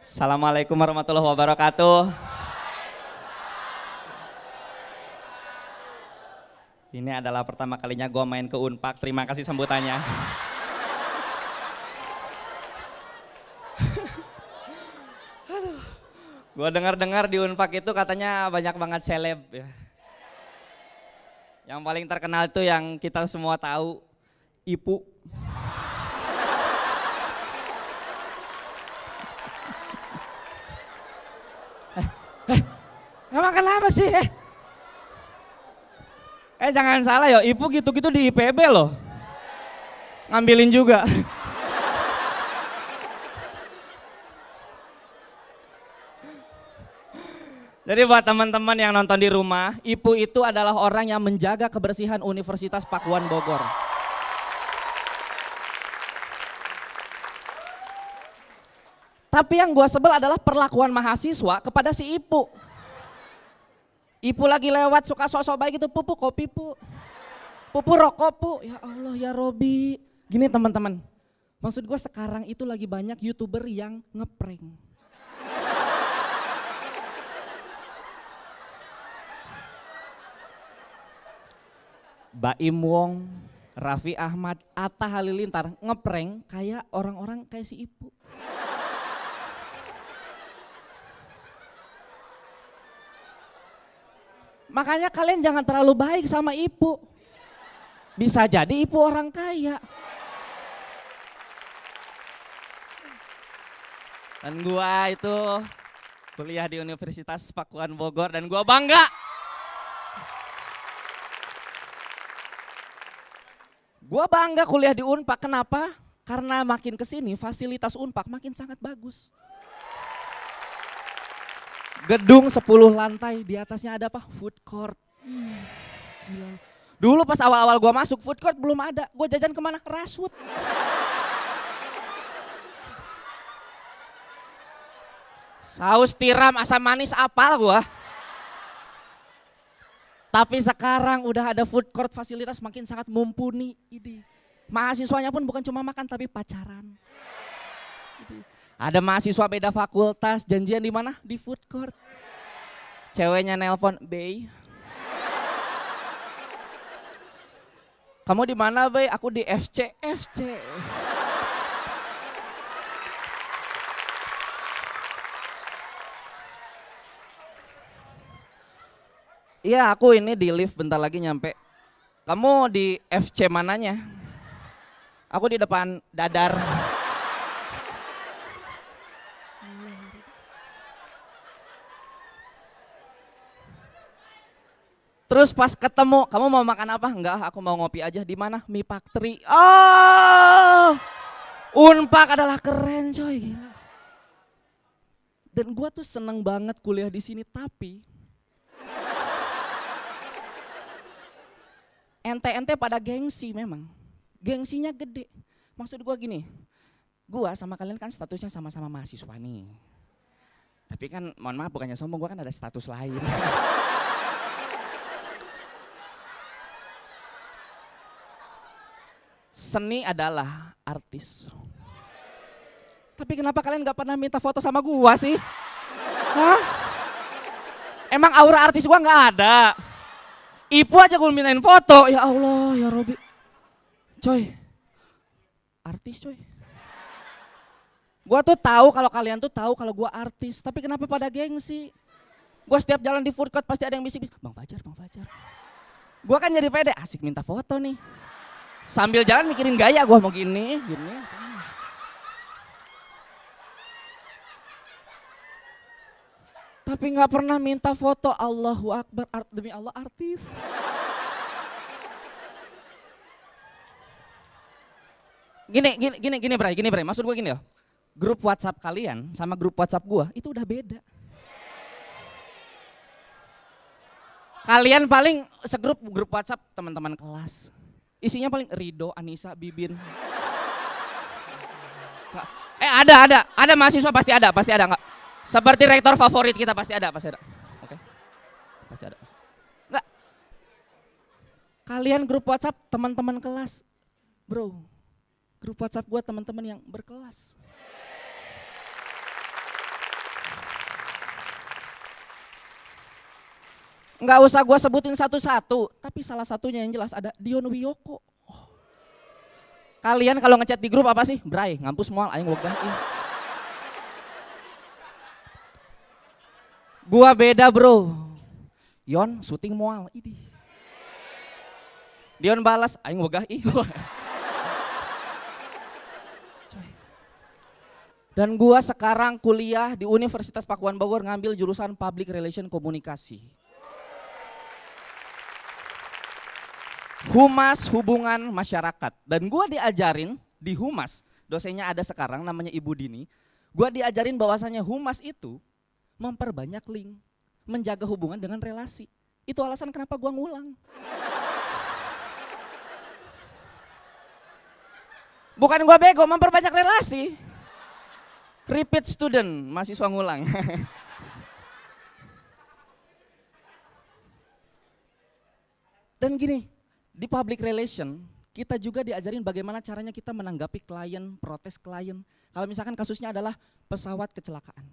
Assalamualaikum warahmatullahi wabarakatuh. Ini adalah pertama kalinya gue main ke Unpak. Terima kasih sambutannya. Gue dengar-dengar di Unpak itu katanya banyak banget seleb ya. Yang paling terkenal itu yang kita semua tahu, Ipu. Emang kenapa sih? Jangan salah ya, Ipu gitu-gitu di IPB loh. Ngambilin juga. Jadi buat teman-teman yang nonton di rumah, Ipu itu adalah orang yang menjaga kebersihan Universitas Pakuan Bogor. Tapi yang gua sebel adalah perlakuan mahasiswa kepada si Ipu. Ipu lagi lewat suka sok-sok baik gitu, pupu kopi pu. Pupu rokok pu. Ya Allah ya Robi. Gini teman-teman, maksud gua sekarang itu lagi banyak YouTuber yang ngeprank. Baim Wong, Raffi Ahmad, Atta Halilintar ngeprank kayak orang-orang kayak si Ipu. Makanya kalian jangan terlalu baik sama Ipu. Bisa jadi Ipu orang kaya. Dan gua itu kuliah di Universitas Pakuan Bogor dan gua bangga. Gua bangga kuliah di Unpak. Kenapa? Karena makin kesini fasilitas Unpak makin sangat bagus. Gedung 10 lantai, di atasnya ada apa? Food court. Gila. Dulu pas awal-awal gua masuk food court belum ada. Gua jajan kemana? Rasut. Saus tiram asam manis apal gua. Tapi sekarang udah ada food court, fasilitas makin sangat mumpuni. Mahasiswanya pun bukan cuma makan tapi pacaran. Ada mahasiswa beda fakultas, janjian di mana? Di food court. Ceweknya nelpon, "Bey. Kamu di mana, Bey?" "Aku di FC." FC. Iya, aku ini di lift bentar lagi nyampe. "Kamu di FC mananya?" "Aku di depan Dadar." Terus pas ketemu, "Kamu mau makan apa?" "Enggak, aku mau ngopi aja." "Di mana?" "Mi Factory." Oh, Unpak adalah keren coy. Gila. Dan gua tuh seneng banget kuliah di sini, tapi ente-ente pada gengsi memang. Gengsinya gede. Maksud gua gini, gua sama kalian kan statusnya sama-sama mahasiswa nih. Tapi kan mohon maaf bukannya sombong, gua kan ada status lain. Seni adalah artis. Tapi kenapa kalian gak pernah minta foto sama gua sih? Hah? Emang aura artis gua gak ada? Ipu aja gua mintain foto, ya Allah ya Robi. Coy, artis coy. Gua tuh tahu kalau kalian tuh tahu kalau gua artis, tapi kenapa pada gengsi? Gua setiap jalan di food court pasti ada yang bisik-bisik, "Bang Fajar, Bang Fajar." Gua kan jadi pede, asik minta foto nih. Sambil jalan mikirin gaya gua mau gini. Tapi nggak pernah minta foto. Allahu Akbar, demi Allah artis. Gini Bray, maksud gue gini loh. Grup WhatsApp kalian sama grup WhatsApp gua itu udah beda. Kalian paling grup WhatsApp teman-teman kelas. Isinya paling Rido, Anissa, Bibin. Ada mahasiswa pasti ada enggak? Seperti rektor favorit kita pasti ada. Oke. Pasti ada. Enggak. Kalian grup WhatsApp teman-teman kelas. Bro, grup WhatsApp gua teman-teman yang berkelas. Nggak usah gua sebutin satu-satu, tapi salah satunya yang jelas ada Dion Wiyoko. Kalian kalau ngechat di grup apa sih? Bray, ngampus moal aing wegah ih. Gua beda, Bro. Yon syuting moal ini. Dion balas aing wegah ih. Dan gua sekarang kuliah di Universitas Pakuan Bogor ngambil jurusan Public Relation Komunikasi. Humas Hubungan Masyarakat. Dan gua diajarin di Humas, dosennya ada sekarang namanya Ibu Dini. Gua diajarin bahwasannya Humas itu memperbanyak link, menjaga hubungan dengan relasi. Itu alasan kenapa gua ngulang. Bukan gua bego, memperbanyak relasi. Repeat student, mahasiswa ngulang. Dan gini, di public relation kita juga diajarin bagaimana caranya kita menanggapi klien, protes klien. Kalau misalkan kasusnya adalah pesawat kecelakaan.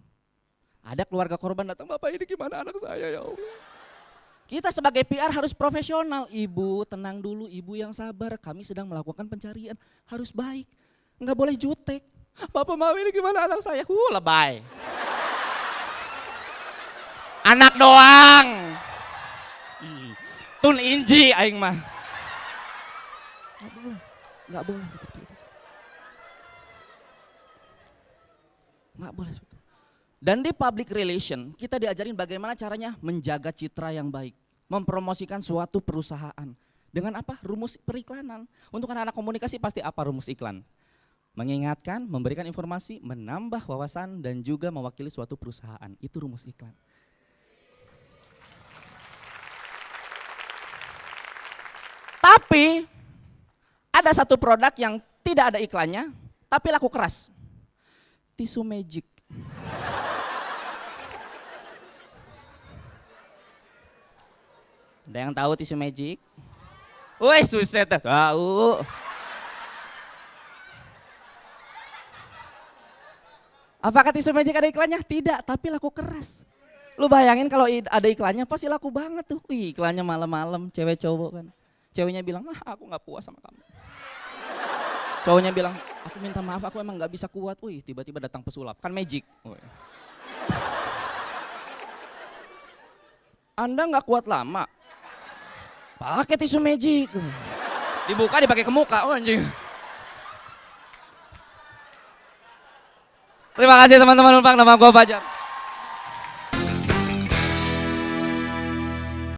Ada keluarga korban datang, Bapak ini gimana anak saya ya Allah. Kita sebagai PR harus profesional. Ibu tenang dulu, ibu yang sabar, kami sedang melakukan pencarian. Harus baik, nggak boleh jutek. Bapak mau ini gimana anak saya? Lebay. Anak doang. Tun inji aing mah. Nggak boleh seperti itu. Nggak boleh seperti itu. Dan di public relation kita diajarin bagaimana caranya menjaga citra yang baik. Mempromosikan suatu perusahaan. Dengan apa? Rumus periklanan. Untuk anak-anak komunikasi pasti apa rumus iklan? Mengingatkan, memberikan informasi, menambah wawasan, dan juga mewakili suatu perusahaan. Itu rumus iklan. Tapi, ada satu produk yang tidak ada iklannya, tapi laku keras. Tisu magic. Ada yang tahu tisu magic? Woi, suset, tahu. Apakah tisu magic ada iklannya? Tidak, tapi laku keras. Lu bayangin kalau ada iklannya pasti laku banget tuh. Wih, iklannya malam-malam, cewek cowok kan. Ceweknya bilang, aku gak puas sama kamu. Cowoknya bilang, aku minta maaf, aku emang gak bisa kuat. Wih, tiba-tiba datang pesulap, kan magic. Anda gak kuat lama, pakai tisu magic. Dibuka, dipakai ke muka, oh anjing. Terima kasih teman-teman Unpad, nama gue Fajar.